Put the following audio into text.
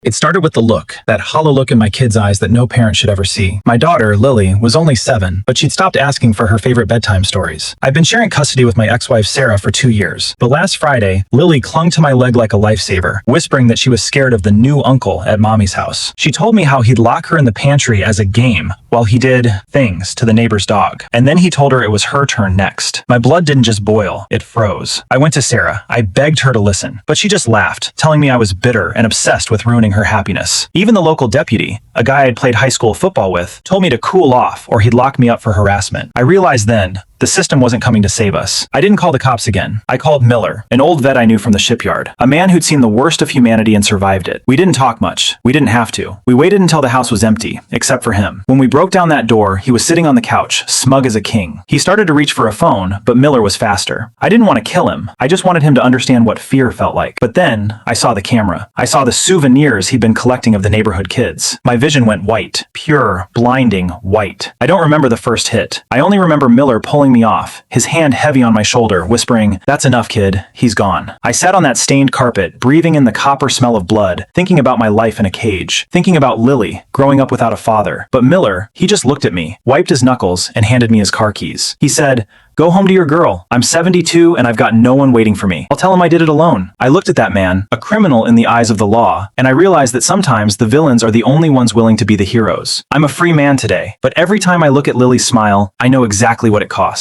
It started with the look, that hollow look in my kid's eyes that no parent should ever see. My daughter, Lily, was only 7, but she'd stopped asking for her favorite bedtime stories. I've been sharing custody with my ex-wife Sarah for 2 years, but last Friday, Lily clung to my leg like a lifesaver, whispering that she was scared of the new uncle at mommy's house. She told me how he'd lock her in the pantry as a game while he did things to the neighbor's dog. And then he told her it was her turn next. My blood didn't just boil, it froze. I went to Sarah. I begged her to listen, but she just laughed, telling me I was bitter and obsessed with ruining her happiness. Even the local deputy, a guy I'd played high school football with, told me to cool off or he'd lock me up for harassment. I realized then, the system wasn't coming to save us. I didn't call the cops again. I called Miller, an old vet I knew from the shipyard, a man who'd seen the worst of humanity and survived it. We didn't talk much. We didn't have to. We waited until the house was empty, except for him. When we broke down that door, he was sitting on the couch, smug as a king. He started to reach for a phone, but Miller was faster. I didn't want to kill him. I just wanted him to understand what fear felt like. But then, I saw the camera. I saw the souvenirs he'd been collecting of the neighborhood kids. My vision went white. Pure, blinding white. I don't remember the first hit. I only remember Miller pulling me off, his hand heavy on my shoulder, whispering, "That's enough, kid. He's gone." I sat on that stained carpet, breathing in the copper smell of blood, thinking about my life in a cage, thinking about Lily, growing up without a father. But Miller, he just looked at me, wiped his knuckles, and handed me his car keys. He said, "Go home to your girl. I'm 72 and I've got no one waiting for me. I'll tell him I did it alone." I looked at that man, a criminal in the eyes of the law, and I realized that sometimes the villains are the only ones willing to be the heroes. I'm a free man today, but every time I look at Lily's smile, I know exactly what it cost.